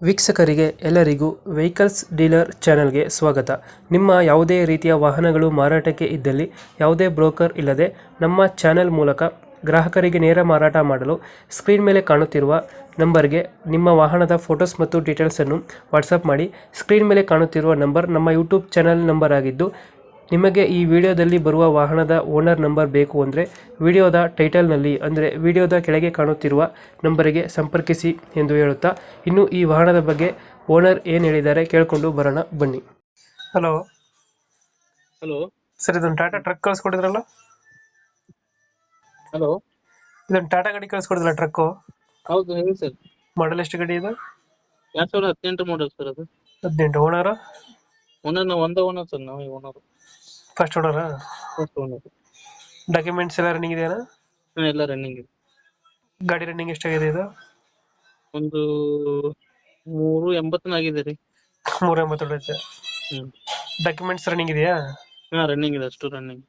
ವೀಕ್ಷಕರಿಗೆ ಎಲ್ಲರಿಗೂ vehicles dealer ಚಾನೆಲ್ಗೆ ಸ್ವಾಗತ. ನಿಮ್ಮ ಯಾವುದೇ ರೀತಿಯ ವಾಹನಗಳು ಮಾರಾಟಕ್ಕೆ ಇದ್ದಲ್ಲಿ ಯಾವುದೇ ಬ್ರೋಕರ್ ಇಲ್ಲದೆ ನಮ್ಮ ಚಾನೆಲ್ ಮೂಲಕ ಗ್ರಾಹಕರಿಗೆ ನೇರ ಮಾರಾಟ ಮಾಡಲು ಸ್ಕ್ರೀನ್ ಮೇಲೆ ಕಾಣುತ್ತಿರುವ ನಂಬರ್ಗೆ ನಿಮ್ಮ ವಾಹನದ ಫೋಟೋಸ್ ಮತ್ತು ಡೀಟೇಲ್ಸನ್ನು ವಾಟ್ಸಪ್ ಮಾಡಿ. ಸ್ಕ್ರೀನ್ ಮೇಲೆ ಕಾಣುತ್ತಿರುವ ನಂಬರ್ ನಮ್ಮ ಯೂಟ್ಯೂಬ್ ಚಾನೆಲ್ ನಂಬರ್ ಆಗಿದ್ದು, ನಿಮಗೆ ಈ ವಿಡಿಯೋದಲ್ಲಿ ಬರುವ ವಾಹನದ ಓನರ್ ನಂಬರ್ ಬೇಕು ಅಂದರೆ ವಿಡಿಯೋದ ಟೈಟಲ್ನಲ್ಲಿ ಅಂದರೆ ವಿಡಿಯೋದ ಕೆಳಗೆ ಕಾಣುತ್ತಿರುವ ನಂಬರಿಗೆ ಸಂಪರ್ಕಿಸಿ ಎಂದು ಹೇಳುತ್ತಾ, ಇನ್ನು ಈ ವಾಹನದ ಬಗ್ಗೆ ಓನರ್ ಏನು ಹೇಳಿದ್ದಾರೆ ಕೇಳಿಕೊಂಡು ಬರೋಣ ಬನ್ನಿ. ಹಲೋ ಹಲೋ ಸರ್, ಇದೊಂದು ಟಾಟಾ ಟ್ರಕ್ ಕಳಿಸ್ಕೊಡಿದ್ರಲ್ಲ? ಹಲೋ ಇದೊಂದು ಟಾಟಾ ಗಾಡಿ ಕಳಿಸ್ಕೊಡಿದ್ರಲ್ಲ ಟ್ರಕ್ಕು? ಹೌದು ಹೇಳಿ ಸರ್. ಮಾಡಲ್ ಎಷ್ಟು ಗಾಡಿ ಇದು? 2018 ಮಾಡಲ್ ಸರ್. ಅದು 18. ಓನರ್ ಓನರ್ ನಾವು ಒಂದೇ ಓನರ್ ಸರ್. ನಾವು ಓನರ್ ಫಸ್ಟ್ ಓನರ? First owner. ಡಾಕ್ಯುಮೆಂಟ್ಸ್ ಎಲ್ಲ ರನ್ನಿಂಗ್ ಇದೆಯಾ? ಎಲ್ಲ ರನ್ನಿಂಗ್ ಇದೆ. ಗಾಡಿ ರನ್ನಿಂಗ್ ಎಷ್ಟಾಗಿದೆ ಇದು? ಒಂದು 380 ಆಗಿದೆ ರೀ. 380 ಹೊಡೆಯುತ್ತೆ. ಡಾಕ್ಯುಮೆಂಟ್ಸ್ ರನ್ನಿಂಗ್ ಇದೆಯಾ? ರನ್ನಿಂಗ್ ಇದೆ, ಅಷ್ಟು ರನ್ನಿಂಗ್.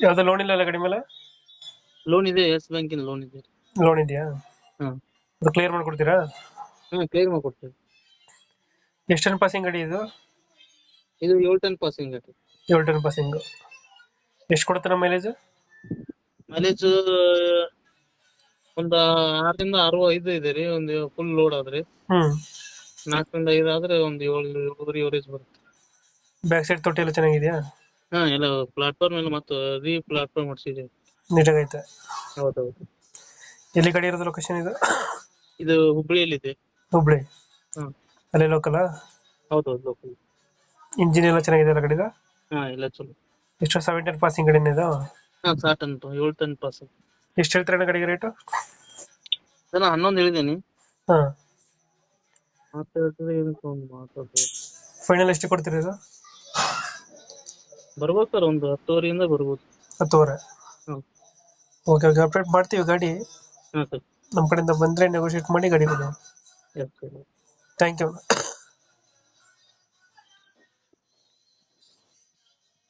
ಯಾವ್ದು ಲೋನ್ ಇಲ್ಲ ಅಲ್ಲ ಗಾಡಿ ಮೇಲೆ? ಲೋನ್ ಇದೆ, ಎಸ್ ಬ್ಯಾಂಕಿನ ಲೋನ್ ಇದೆ. ಲೋನ್ ಇದೆಯಾ? ಅದು ಕ್ಲಿಯರ್ ಮಾಡ್ಕೊಡ್ತೀರಾ? ಕ್ಲಿಯರ್ ಮಾಡ್ಕೊಡ್ತೀವಿ. ಎಷ್ಟು ಟನ್ ಪಾಸಿಂಗ್ ಗಾಡಿ ಇದು? ಇದು 7 ಟನ್ ಪಾಸಿಂಗ್ ಗಾಡಿ. 7 ಟನ್ ಪಾಸಿಂಗ್. ಎಷ್ಟು ಕೊಡುತ್ತೆ ನಮ್ಮ ಮೈಲೇಜ್? ಮೈಲೇಜ್ ಒಂದು 6 ರಿಂದ 65 ಇದೆ ರೀ. ಒಂದು ಫುಲ್ ಲೋಡ್ ಆದ್ರೆ 4 ರಿಂದ 5 ಆದ್ರೆ ಒಂದು 7 ಎವರೇಜ್ ಬರುತ್ತೆ. ಬ್ಯಾಕ್ ಸೈಡ್ ತೊಟ್ಟಿ ಎಲ್ಲ ಚೆನ್ನಾಗಿದೆಯಾ? ಎಲ್ಲ ಪ್ಲಾಟ್ಫಾರ್ಮ್ ಎಲ್ಲ ಮತ್ತೆ ಪ್ಲಾಟ್ಫಾರ್ಮ್ ಮಾಡಿಸಿದ್ದೀವಿ. ನೀಟಾಗೈತೆ. ಹೌದೌದು. ಎಲ್ಲಿ ಗಾಡಿ ಇರೋದು? ಲೊಕೇಶನ್ ಇದು? ಇದು ಹುಬ್ಳಿಯಲ್ಲಿದೆ. ಹುಬ್ಳಿ? ಹ್ಮ್. ಅಲ್ಲೇ ಲೋಕಲ್? ಹೌದೌದು, ಲೋಕಲ್. ಇಂಜಿನ್ ಎಲ್ಲ ಚೆನ್ನಾಗಿದೆ ಅಲ್ಲ ಗಾಡಿದ? ಎಲ್ಲ ಚಲೋ. ಎಷ್ಟು 7 ಟನ್ ಪಾಸಿಂಗ್ ಗಾಡಿನ ಇದು? 7 ಟನ್ ಪಾಸ್. ಎಷ್ಟು ಹೇಳ್ತೀರ ಗಾಡಿಗೆ ರೇಟು? ನಾನು 11 ಹೇಳಿದ್ದೀನಿ. ಹಾ. ಮಾತಾಡ್ಬೋದು. ಫೈನಲ್ ಎಷ್ಟು ಕೊಡ್ತೀರಿ ಇದು? ಬರ್ಬೋದು ಸರ್, ಒಂದು 10ವರೆಯಿಂದ ಬರ್ಬೋದು. 10ವರೆ? ಹ್ಮ್. ಓಕೆ ಓಕೆ, ಅಪ್ಡೇಟ್ ಮಾಡ್ತೀವಿ ಗಾಡಿ. ಹಾಂ ಸರ್. ನಮ್ಮ ಕಡೆಯಿಂದ ಬಂದರೆ ನೆಗೋಷಿಯೇಟ್ ಮಾಡಿ ಗಾಡಿ ಕೊಡಿ. Yes sir. Thank you.